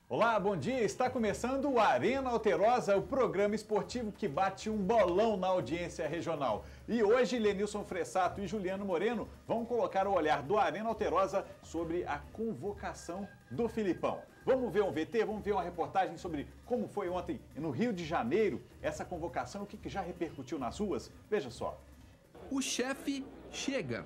Olá, bom dia! Está começando o Arena Alterosa, o programa esportivo que bate um bolão na audiência regional. E hoje, Lenilson Fressato e Juliano Moreno vão colocar o olhar do Arena Alterosa sobre a convocação do Filipão. Vamos ver um VT, vamos ver uma reportagem sobre como foi ontem no Rio de Janeiro essa convocação, o que já repercutiu nas ruas. Veja só. O chefe chega.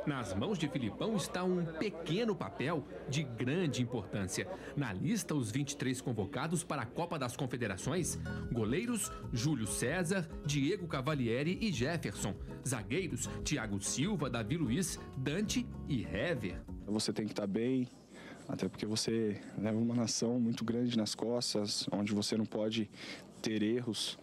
Nas mãos de Filipão está um pequeno papel de grande importância. Na lista, os 23 convocados para a Copa das Confederações: goleiros Júlio César, Diego Cavalieri e Jefferson. Zagueiros Thiago Silva, Davi Luiz, Dante e Hever. Você tem que estar bem, até porque você leva uma nação muito grande nas costas, onde você não pode ter erros.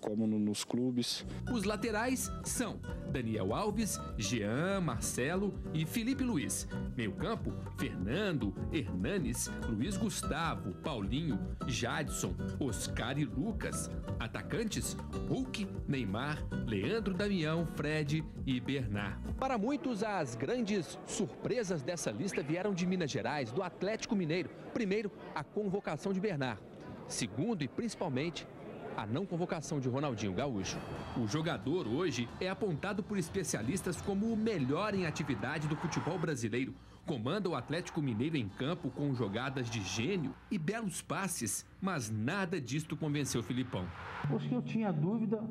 Como nos clubes. Os laterais são Daniel Alves, Jean, Marcelo e Felipe Luiz. Meio campo, Fernando, Hernanes, Luiz Gustavo, Paulinho, Jadson, Oscar e Lucas. Atacantes, Hulk, Neymar, Leandro Damião, Fred e Bernard. Para muitos, as grandes surpresas dessa lista vieram de Minas Gerais, do Atlético Mineiro. Primeiro, a convocação de Bernard. Segundo e principalmente, a não convocação de Ronaldinho Gaúcho. O jogador hoje é apontado por especialistas como o melhor em atividade do futebol brasileiro. Comanda o Atlético Mineiro em campo com jogadas de gênio e belos passes, mas nada disto convenceu o Filipão. Os que eu tinha dúvida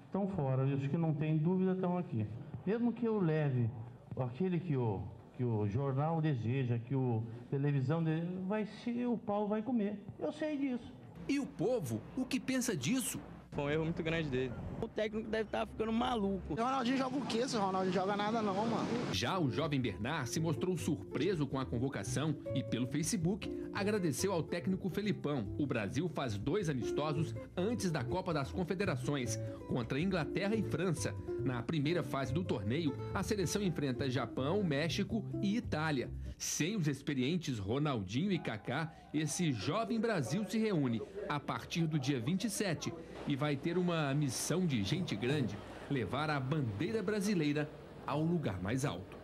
estão fora, os que não têm dúvida estão aqui. Mesmo que eu leve aquele que o jornal deseja, que o televisão deseja, o pau vai comer. Eu sei disso. E o povo, o que pensa disso? Foi um erro muito grande dele. O técnico deve estar ficando maluco. O Ronaldinho joga o quê? Esse Ronaldinho joga nada não, mano. Já o jovem Bernard se mostrou surpreso com a convocação e pelo Facebook agradeceu ao técnico Felipão. O Brasil faz 2 amistosos antes da Copa das Confederações, contra Inglaterra e França. Na primeira fase do torneio, a seleção enfrenta Japão, México e Itália. Sem os experientes Ronaldinho e Kaká, esse jovem Brasil se reúne a partir do dia 27 e vai ter uma missão de gente grande: levar a bandeira brasileira ao lugar mais alto.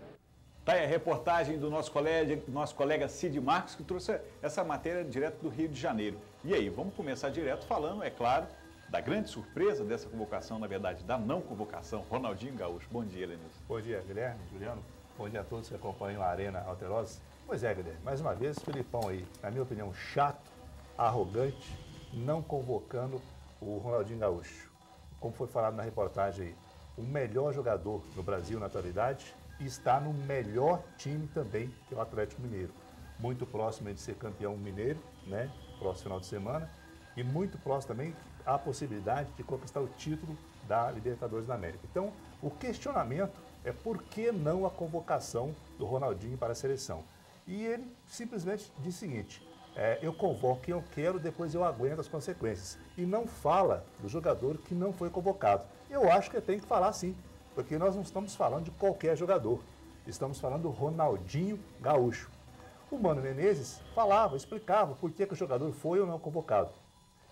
Tá aí a reportagem do nosso colega Cid Marcos, que trouxe essa matéria direto do Rio de Janeiro. E aí, vamos começar direto falando, é claro, da grande surpresa dessa convocação, na verdade, da não convocação, Ronaldinho Gaúcho. Bom dia, Lenilson. Bom dia, Guilherme, Juliano. Bom dia a todos que acompanham a Arena Alterosa. Pois é, Guilherme, mais uma vez, o Filipão aí, na minha opinião, chato, arrogante, não convocando o Ronaldinho Gaúcho. Como foi falado na reportagem aí, o melhor jogador no Brasil na atualidade e está no melhor time também, que é o Atlético Mineiro. Muito próximo de ser campeão mineiro, né, próximo final de semana, e muito próximo também a possibilidade de conquistar o título da Libertadores da América. Então, o questionamento é por que não a convocação do Ronaldinho para a seleção. E ele simplesmente diz o seguinte: eu convoco quem eu quero, depois eu aguento as consequências. E não fala do jogador que não foi convocado. Eu acho que tem que falar sim, porque nós não estamos falando de qualquer jogador. Estamos falando do Ronaldinho Gaúcho. O Mano Menezes falava, explicava por que o jogador foi ou não convocado.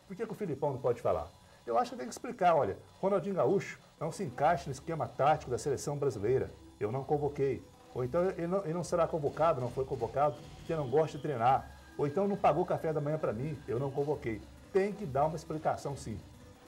Por que o Filipão não pode falar? Eu acho que tem que explicar, olha, Ronaldinho Gaúcho não se encaixa no esquema tático da seleção brasileira. Eu não convoquei. Ou então ele não será convocado, não foi convocado, porque não gosta de treinar. Ou então não pagou café da manhã para mim, eu não convoquei. Tem que dar uma explicação sim.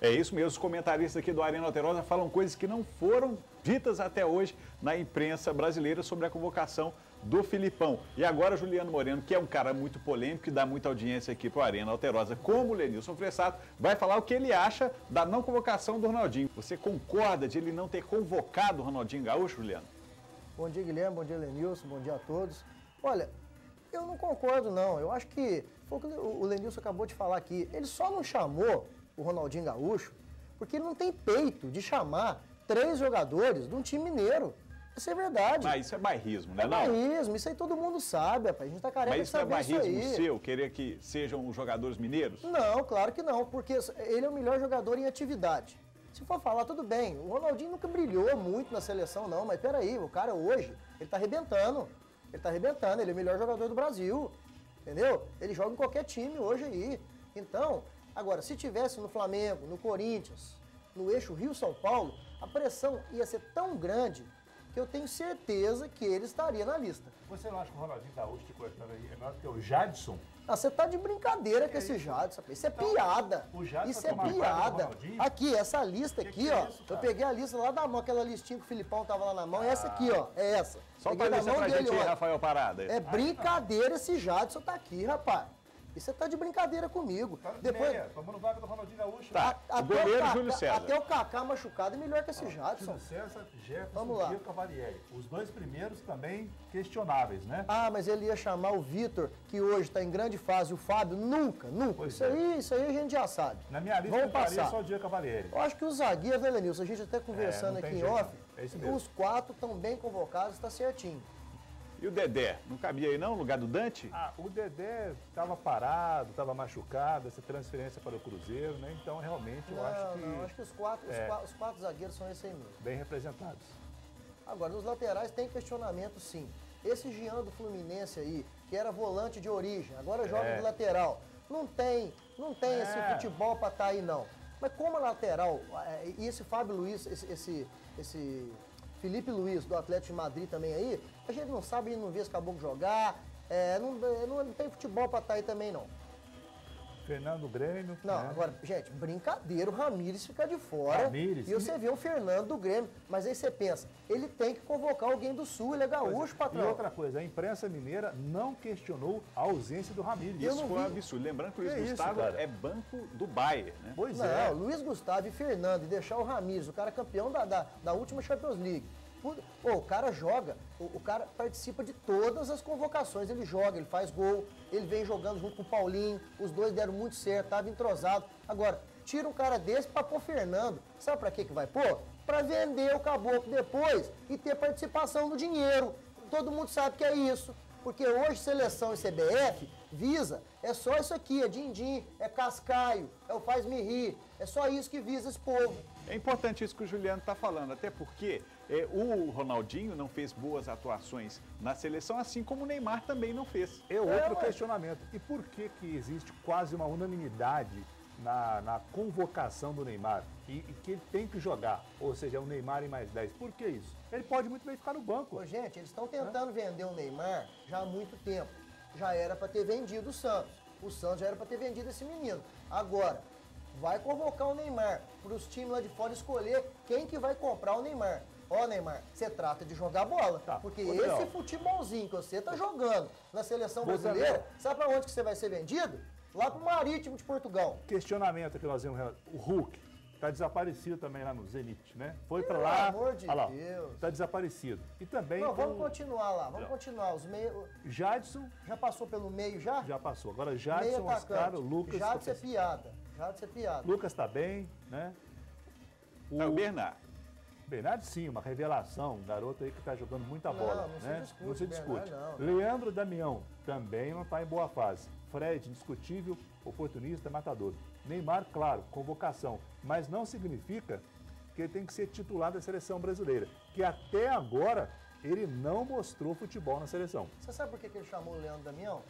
É isso mesmo, os comentaristas aqui do Arena Alterosa falam coisas que não foram ditas até hoje na imprensa brasileira sobre a convocação do Filipão. E agora Juliano Moreno, que é um cara muito polêmico e dá muita audiência aqui para o Arena Alterosa, como o Lenilson Fressato, vai falar o que ele acha da não convocação do Ronaldinho. Você concorda de ele não ter convocado o Ronaldinho Gaúcho, Juliano? Bom dia, Guilherme, bom dia, Lenilson, bom dia a todos. Olha, eu não concordo não, eu acho que foi o que o Lenilson acabou de falar aqui. Ele só não chamou o Ronaldinho Gaúcho porque ele não tem peito de chamar 3 jogadores de um time mineiro. Isso é verdade. Mas isso é bairrismo, né? É bairrismo, isso aí todo mundo sabe, rapaz. A gente tá careca de saber isso aí. Mas isso é bairrismo seu, querer que sejam os jogadores mineiros? Não, claro que não, porque ele é o melhor jogador em atividade. Se for falar, tudo bem. O Ronaldinho nunca brilhou muito na seleção, não, mas peraí, o cara hoje, ele tá arrebentando. Ele tá arrebentando, ele é o melhor jogador do Brasil, entendeu? Ele joga em qualquer time hoje aí. Então, agora, se tivesse no Flamengo, no Corinthians, no eixo Rio-São Paulo, a pressão ia ser tão grande que eu tenho certeza que ele estaria na lista. Você não acha que o Ronaldinho Gaúcho, te cortando aí, é melhor do que o Jadson? Ah, você tá de brincadeira com esse Jadson. Isso é piada. o Jadson Isso é tomar vaga do piada. Ronaldinho? Aqui, essa lista aqui, que é ó. isso, Eu cara? peguei a lista lá da mão, aquela listinha que o Filipão tava lá na mão. É essa aqui, ó. É essa. Solta Peguei a da lista mão pra dele, gente aí, ó. Rafael Parada. É brincadeira esse Jadson tá aqui, rapaz. E você tá de brincadeira comigo. Tá de Depois, meia, tomando vaga do Ronaldinho Gaúcho. Tá. até goleiro Kaká- Júlio César. Até o Kaká machucado é melhor que esse Jadson. Júlio César, Jefferson Vamos lá. e Diego Cavalieri. Os dois primeiros também questionáveis, né? Ah, mas ele ia chamar o Vitor, que hoje está em grande fase, o Fábio, nunca. Pois Isso, é. isso aí a gente já sabe. Na minha lista Vamos eu faria passar. só o Diego Cavalieri. Eu acho que os zagueiros, né, Lenilson? A gente até conversando não tem aqui em jeito, off, não. É isso mesmo. os 4 estão bem convocados, está certinho. E o Dedé? Não cabia aí não, no lugar do Dante? Ah, o Dedé estava parado, estava machucado, essa transferência para o Cruzeiro, né? Então, realmente, eu acho que Não, acho que os quatro zagueiros são esse aí mesmo. bem representados. Agora, nos laterais tem questionamento, sim. Esse Jean do Fluminense aí, que era volante de origem, agora joga de lateral. Não tem esse futebol para estar aí, não. Mas como lateral, e esse Fábio Luiz, esse Felipe Luiz do Atlético de Madrid também aí, a gente não sabe, não vê esse caboclo jogar, não tem futebol para estar aí também, não. Fernando Grêmio. Não, né? agora, gente, brincadeira, o Ramires fica de fora. Ramires. E você vê o Fernando do Grêmio. Mas aí você pensa, ele tem que convocar alguém do Sul, ele é gaúcho, E patrão. outra coisa, a imprensa mineira não questionou a ausência do Ramires. Eu Isso não foi um vi. absurdo. Lembrando que o Luiz Que isso, Gustavo cara? é banco do Bayern, né? Pois Não, é. Luiz Gustavo e Fernando, e deixar o Ramires, o cara campeão da última Champions League. O cara joga, o cara participa de todas as convocações, ele joga, ele faz gol, ele vem jogando junto com o Paulinho, os dois deram muito certo, tava entrosado. Agora, tira um cara desse pra pôr Fernando, sabe pra que vai pôr? Pra vender o caboclo depois e ter participação no dinheiro. Todo mundo sabe que é isso, porque hoje seleção e CBF visa, é só isso aqui, é din-din, é cascaio, é o faz-me rir, é só isso que visa esse povo. É importante isso que o Juliano está falando, até porque o Ronaldinho não fez boas atuações na seleção, assim como o Neymar também não fez. É outro ué. questionamento. E por que existe quase uma unanimidade na convocação do Neymar? E que ele tem que jogar, ou seja, o Neymar em mais 10. Por que isso? Ele pode muito bem ficar no banco. Ô, gente, eles estão tentando vender o Neymar já há muito tempo. Já era para ter vendido o Santos. O Santos já era para ter vendido esse menino. Agora, vai convocar o Neymar para os times lá de fora escolher quem que vai comprar o Neymar. Ó, Neymar, você trata de jogar bola. Tá. Porque Ô, esse Léo. futebolzinho que você tá jogando na seleção Você, brasileira, Léo. sabe para onde que você vai ser vendido? Lá pro Marítimo de Portugal. Questionamento que nós vimos, o Hulk está desaparecido também lá no Zenit, né? Foi para Pelo lá, amor de olha lá, Deus. está desaparecido. E também Não, vamos o continuar lá, vamos continuar. Os meio, Jadson já passou pelo meio já? já passou. Agora Meio Jadson, atacante. Oscar, o Lucas. Jadson é piada. Jadson é piada. Lucas está bem, né? É o Bernard. Bernardo, sim, uma revelação, um garoto aí que está jogando muita bola. não se né? discute, Não se discute. Bernardo, não. Leandro Damião também não está em boa fase. Fred, indiscutível, oportunista, matador. Neymar, claro, convocação, mas não significa que ele tem que ser titular da seleção brasileira, que até agora ele não mostrou futebol na seleção. Você sabe por que ele chamou o Leandro Damião?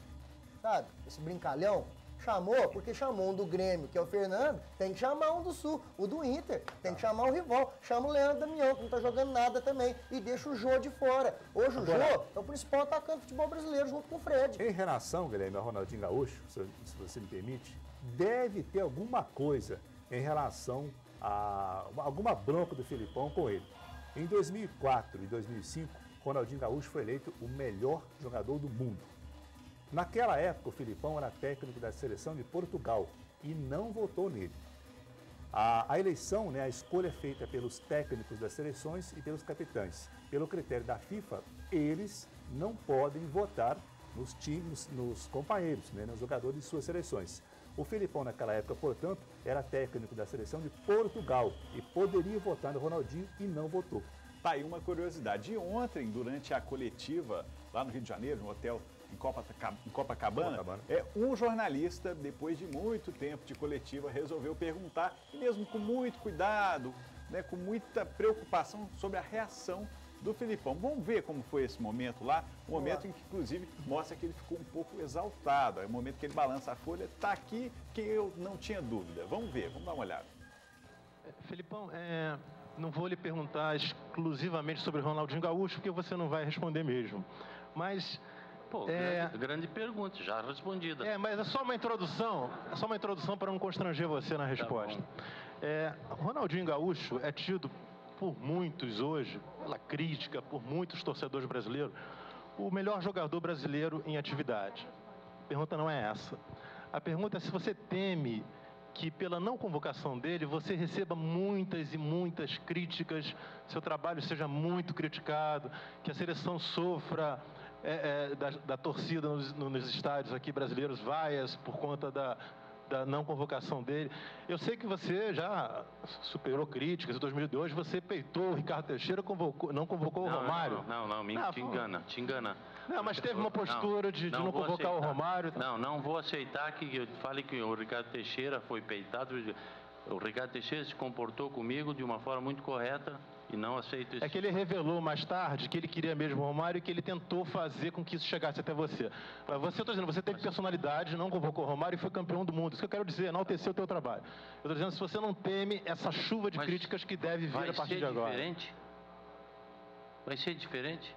Sabe? Esse brincalhão. Chamou porque chamou um do Grêmio, que é o Fernando, tem que chamar um do Sul, o do Inter, tem que chamar o rival. Chama o Leandro Damião, que não tá jogando nada também, e deixa o Jô de fora. Hoje o Jô é o principal atacante do futebol brasileiro, junto com o Fred. Em relação, Guilherme, ao Ronaldinho Gaúcho, se você me permite, deve ter alguma coisa em relação a alguma bronca do Filipão com ele. Em 2004 e 2005, Ronaldinho Gaúcho foi eleito o melhor jogador do mundo. Naquela época, o Filipão era técnico da seleção de Portugal e não votou nele. A eleição, né, a escolha é feita pelos técnicos das seleções e pelos capitães. Pelo critério da FIFA, eles não podem votar nos times, nos companheiros, né, nos jogadores de suas seleções. O Filipão, naquela época, portanto, era técnico da seleção de Portugal e poderia votar no Ronaldinho e não votou. Tá aí uma curiosidade. E ontem, durante a coletiva lá no Rio de Janeiro, no hotel em Copacabana, um jornalista, depois de muito tempo de coletiva, resolveu perguntar, e mesmo com muito cuidado, né, com muita preocupação sobre a reação do Filipão. Vamos ver como foi esse momento lá, um momento em que, inclusive, mostra que ele ficou um pouco exaltado. É o momento que ele balança a folha, tá aqui que eu não tinha dúvida. Vamos ver, vamos dar uma olhada. Filipão, não vou lhe perguntar exclusivamente sobre Ronaldinho Gaúcho, porque você não vai responder mesmo. Mas... Pô, grande pergunta, já respondida. Mas é só uma introdução para não constranger você na resposta. Tá bom. Ronaldinho Gaúcho é tido por muitos hoje, pela crítica, por muitos torcedores brasileiros, o melhor jogador brasileiro em atividade. A pergunta não é essa. A pergunta é se você teme que pela não convocação dele, você receba muitas e muitas críticas, seu trabalho seja muito criticado, que a seleção sofra da torcida nos estádios aqui brasileiros, vaias por conta da não convocação dele. Eu sei que você já superou críticas. Em 2002 você peitou o Ricardo Teixeira, não convocou o Romário. Te engana. Não, mas teve uma postura de não convocar o Romário. Não vou aceitar que eu fale que o Ricardo Teixeira foi peitado. O Ricardo Teixeira se comportou comigo de uma forma muito correta. E não aceito isso. É que ele revelou mais tarde que ele queria mesmo o Romário e que ele tentou fazer com que isso chegasse até você. Eu estou dizendo, você teve personalidade, não convocou o Romário e foi campeão do mundo. Isso que eu quero dizer, enaltecer o teu trabalho. Eu estou dizendo, se você não teme essa chuva de críticas que deve vir a partir de agora. Vai ser diferente?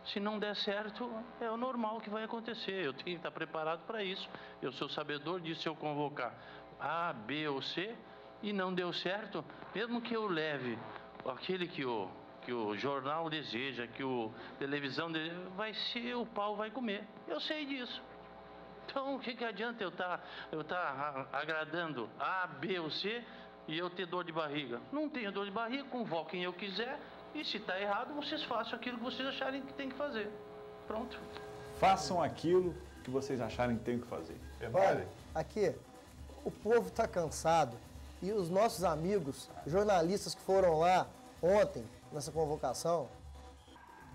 Se não der certo, é o normal que vai acontecer. Eu tenho que estar preparado para isso. Eu sou sabedor disso. Se eu convocar A, B ou C e não deu certo, mesmo que eu leve aquele que o jornal deseja, que o televisão deseja, o pau vai comer. Eu sei disso. Então, o que adianta eu tá agradando A, B ou C e eu ter dor de barriga? Não tenho dor de barriga, convoco quem eu quiser e se está errado, vocês façam aquilo que vocês acharem que tem que fazer. Pronto. Façam aquilo que vocês acharem que tem que fazer. Olha, aqui, o povo está cansado. E os nossos amigos, jornalistas que foram lá ontem, nessa convocação,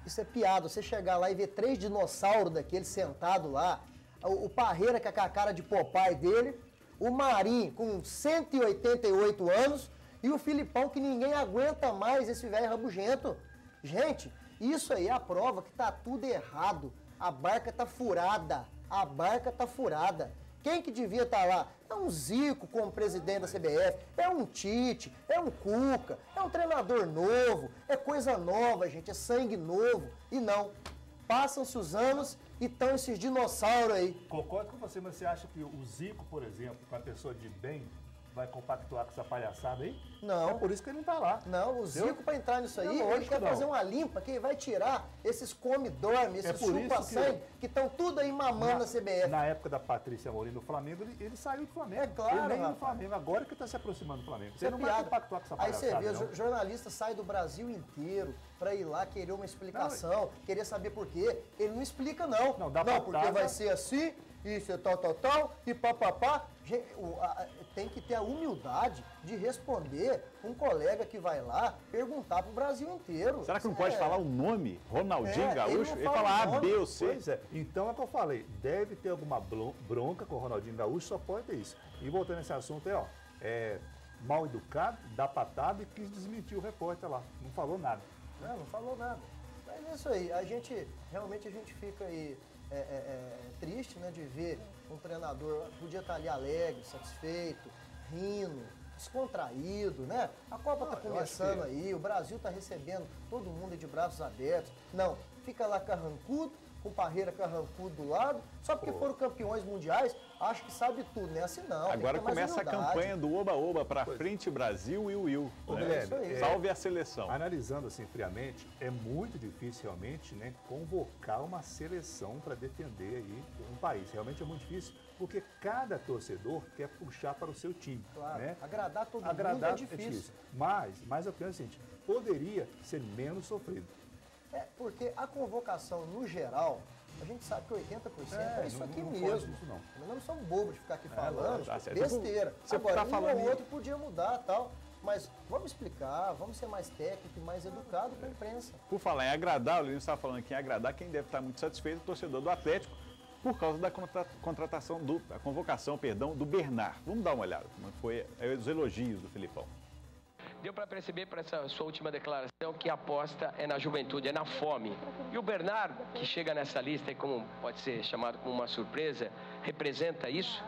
isso é piada. Você chegar lá e ver 3 dinossauros daqueles sentados lá, o Parreira, que é com a cara de Popeye dele, o Marinho, com 188 anos, e o Filipão, que ninguém aguenta mais, esse velho rabugento. Gente, isso aí é a prova que tá tudo errado. A barca tá furada. A barca tá furada. Quem que devia estar lá? É um Zico como presidente da CBF, é um Tite, é um Cuca, é um treinador novo, é coisa nova, gente, é sangue novo. E não, passam-se os anos e estão esses dinossauros aí. Concordo com você, mas você acha que o Zico, por exemplo, uma pessoa de bem, vai compactuar com essa palhaçada aí? Não. É por isso que ele não tá lá. Não, o Zico, para entrar nisso aí, ele quer fazer uma limpa, que vai tirar esses come-dorme, esses chupa-sangue, que estão tudo aí mamando na CBF. Na época da Patrícia Amorim no Flamengo, ele saiu do Flamengo. É claro, ele nem no Flamengo, agora que está se aproximando do Flamengo. Você não vai compactuar com essa palhaçada, aí você vê, o jornalista sai do Brasil inteiro para ir lá querer uma explicação, querer saber por quê. Ele não explica, não. Não, porque vai ser assim, isso é tal, e papapá. Tem que ter a humildade de responder um colega que vai lá perguntar pro Brasil inteiro. Será que não pode falar o nome? Ronaldinho Gaúcho? Ele fala A, B ou C. Pois é. Então é o que eu falei. Deve ter alguma bronca com o Ronaldinho Gaúcho, só pode ter isso. E voltando nesse assunto aí, mal educado, dá patada e quis desmentir o repórter lá. Não falou nada. Não falou nada. Mas é isso aí. Realmente a gente fica aí triste, né, de ver um treinador, podia estar ali alegre, satisfeito, rindo, descontraído, né? A Copa está começando aí, o Brasil está recebendo todo mundo de braços abertos. Não, fica lá carrancudo, com Parreira carrancudo do lado, só porque foram campeões mundiais, acho que sabe tudo, né? Assim não. Agora começa a campanha do Oba-Oba para frente Brasil, Will. Salve a seleção. Analisando assim friamente, é muito difícil realmente, né, convocar uma seleção para defender aí um país. Realmente é muito difícil, porque cada torcedor quer puxar para o seu time. Claro, né? agradar todo mundo é difícil. Mas eu penso o seguinte, poderia ser menos sofrido. Porque a convocação, no geral, a gente sabe que 80% é isso aqui mesmo. Nós não somos bobos de ficar aqui falando besteira. Agora, um ou outro podia mudar e tal. Mas vamos explicar, vamos ser mais técnico e mais educado para a imprensa. Por falar em agradar, o Lino estava falando aqui em agradar, quem deve estar muito satisfeito é o torcedor do Atlético, por causa da convocação do Bernard. Vamos dar uma olhada como foi os elogios do Filipão. Deu para perceber para essa sua última declaração que a aposta é na juventude, é na fome. E o Bernard, que chega nessa lista e como pode ser chamado como uma surpresa, representa isso?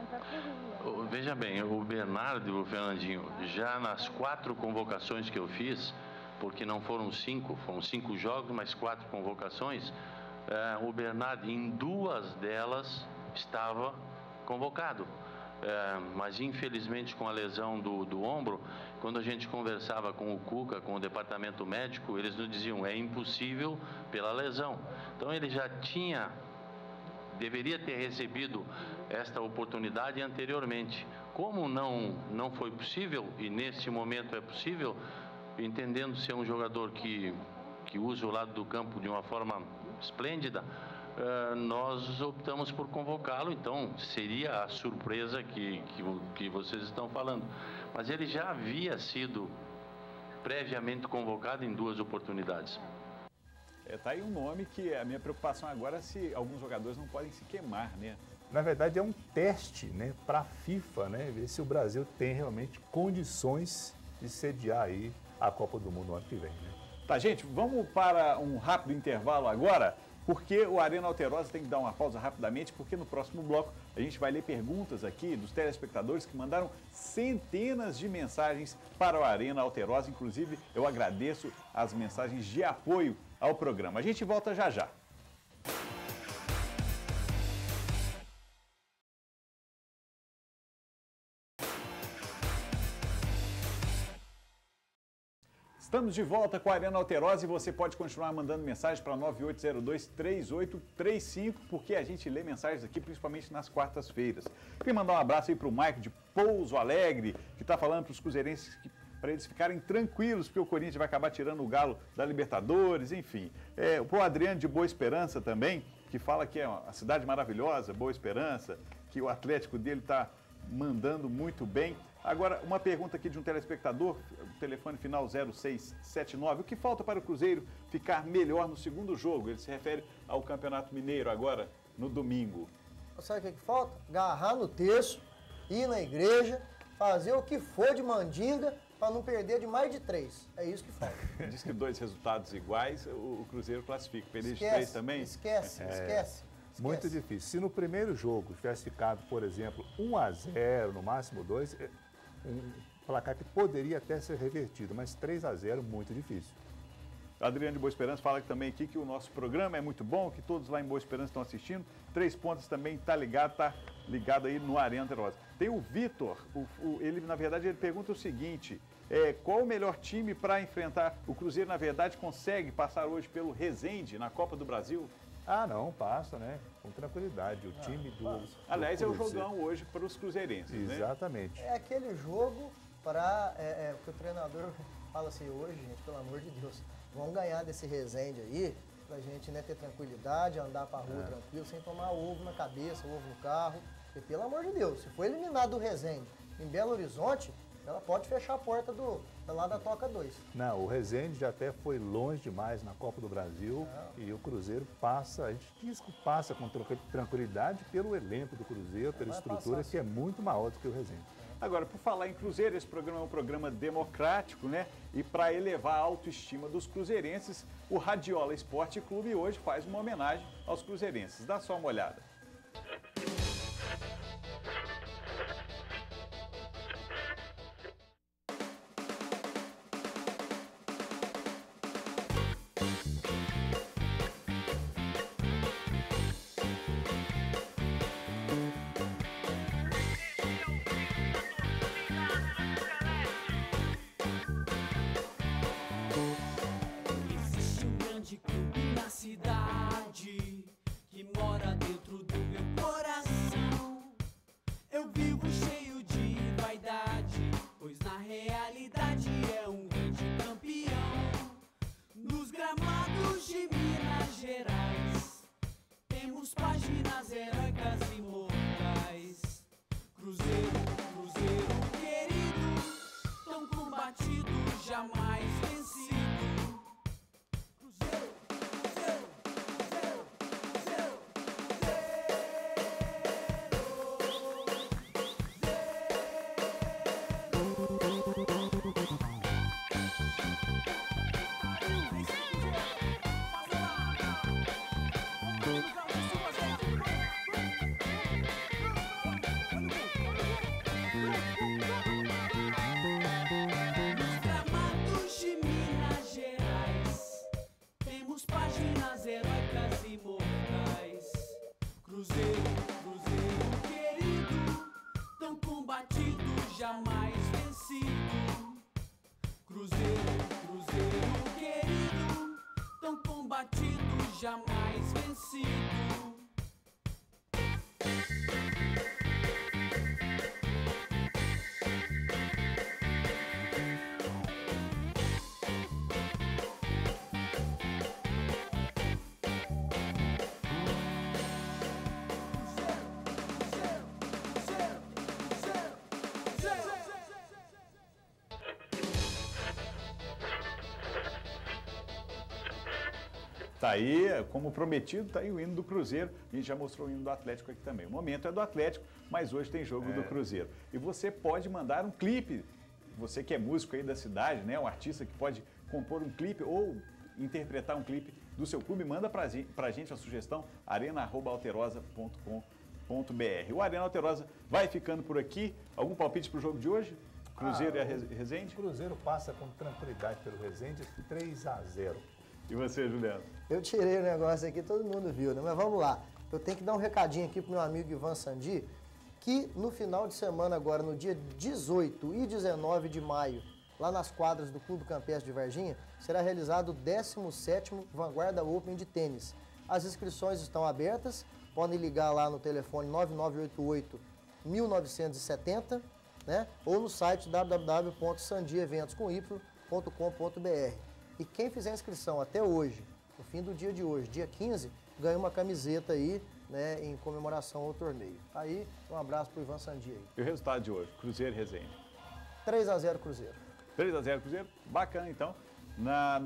Veja bem, o Bernardo e o Fernandinho, já nas 4 convocações que eu fiz, porque não foram 5, foram 5 jogos, mas 4 convocações, o Bernardo, em 2 delas, estava convocado. Mas infelizmente com a lesão do ombro, quando a gente conversava com o Cuca, com o departamento médico, eles nos diziam, é impossível pela lesão. Então ele já deveria ter recebido esta oportunidade anteriormente. Como não foi possível, e neste momento é possível, entendendo ser um jogador que usa o lado do campo de uma forma esplêndida, nós optamos por convocá-lo, então seria a surpresa que vocês estão falando. Mas ele já havia sido previamente convocado em 2 oportunidades. Tá aí um nome que a minha preocupação agora é se alguns jogadores não podem se queimar, né? Na verdade é um teste, né, para a FIFA, né, ver se o Brasil tem realmente condições de sediar aí a Copa do Mundo no ano que vem, né? Tá, gente, vamos para um rápido intervalo agora, porque o Arena Alterosa tem que dar uma pausa rapidamente, porque no próximo bloco a gente vai ler perguntas aqui dos telespectadores que mandaram centenas de mensagens para o Arena Alterosa. Inclusive, eu agradeço as mensagens de apoio ao programa. A gente volta já já. Estamos de volta com a Arena Alterosa e você pode continuar mandando mensagens para 9802-3835, porque a gente lê mensagens aqui, principalmente nas quartas-feiras. Queria mandar um abraço aí para o Mike de Pouso Alegre, que está falando para os cruzeirenses para eles ficarem tranquilos, porque o Corinthians vai acabar tirando o Galo da Libertadores, enfim. Para o Adriano de Boa Esperança também, que fala que é uma cidade maravilhosa, Boa Esperança, que o Atlético dele está mandando muito bem. Agora, uma pergunta aqui de um telespectador, telefone final 0679. O que falta para o Cruzeiro ficar melhor no segundo jogo? Ele se refere ao Campeonato Mineiro agora, no domingo. Sabe o que falta? Agarrar no terço, ir na igreja, fazer o que for de mandinga para não perder de mais de 3. É isso que falta. Diz que 2 resultados iguais, o Cruzeiro classifica. Perder de 3 também? Esquece. Muito difícil. Se no primeiro jogo tivesse ficado, por exemplo, 1-0, no máximo 2, um placar que poderia até ser revertido, mas 3-0, muito difícil. Adriano de Boa Esperança fala também aqui que o nosso programa é muito bom, que todos lá em Boa Esperança estão assistindo. 3 Pontos também está ligado aí no Arena Alterosa. Tem o Vitor, ele na verdade ele pergunta o seguinte, qual o melhor time para enfrentar o Cruzeiro? Na verdade consegue passar hoje pelo Resende na Copa do Brasil? Ah, não, passa, né? Com tranquilidade. O time do Aliás, é o jogão hoje para os cruzeirenses, né? Exatamente. É aquele jogo para... que o treinador fala assim, hoje, gente, pelo amor de Deus, vamos ganhar desse Resende aí, pra gente, né, ter tranquilidade, andar pra rua tranquilo, sem tomar ovo na cabeça, ovo no carro. E pelo amor de Deus, se for eliminado do Resende em Belo Horizonte, ela pode fechar a porta lá da Toca 2. Não, o Resende já até foi longe demais na Copa do Brasil e o Cruzeiro passa, a gente diz que passa com tranquilidade pelo elenco do Cruzeiro, pela estrutura que é muito maior do que o Resende. Agora, por falar em Cruzeiro, esse programa é um programa democrático, né? E para elevar a autoestima dos cruzeirenses, o Radiola Esporte Clube hoje faz uma homenagem aos cruzeirenses. Dá só uma olhada. Existe um grande clube na cidade que mora dentro do Tá aí, como prometido, tá aí o hino do Cruzeiro. A gente já mostrou o hino do Atlético aqui também. O momento é do Atlético, mas hoje tem jogo do Cruzeiro. E você pode mandar um clipe. Você que é músico aí da cidade, né? Um artista que pode compor um clipe ou interpretar um clipe do seu clube, manda pra gente a sugestão, arena@alterosa.com.br. O Arena Alterosa vai ficando por aqui. Algum palpite pro jogo de hoje? Cruzeiro e a Resende? O Cruzeiro passa com tranquilidade pelo Resende, 3-0. E você, Juliano? Eu tirei o negócio aqui, todo mundo viu, né? Mas vamos lá. Eu tenho que dar um recadinho aqui pro meu amigo Ivan Sandi, que no final de semana agora, no dia 18 e 19 de maio, lá nas quadras do Clube Campestre de Varginha, será realizado o 17º Vanguarda Open de tênis. As inscrições estão abertas, podem ligar lá no telefone 9988-1970, né? Ou no site www.sandieventos.com.br. E quem fizer inscrição até hoje, no fim do dia de hoje, dia 15, ganha uma camiseta aí, né, em comemoração ao torneio. Aí, um abraço pro Ivan Sandi aí. E o resultado de hoje? Cruzeiro e Resende? 3-0 Cruzeiro. 3-0 Cruzeiro? Bacana, então. Na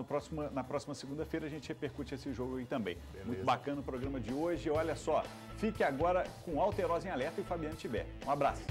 próxima segunda-feira a gente repercute esse jogo aí também. Beleza. Muito bacana o programa de hoje. Olha só, fique agora com Alterosa em Alerta e Fabiano Tiber. Um abraço.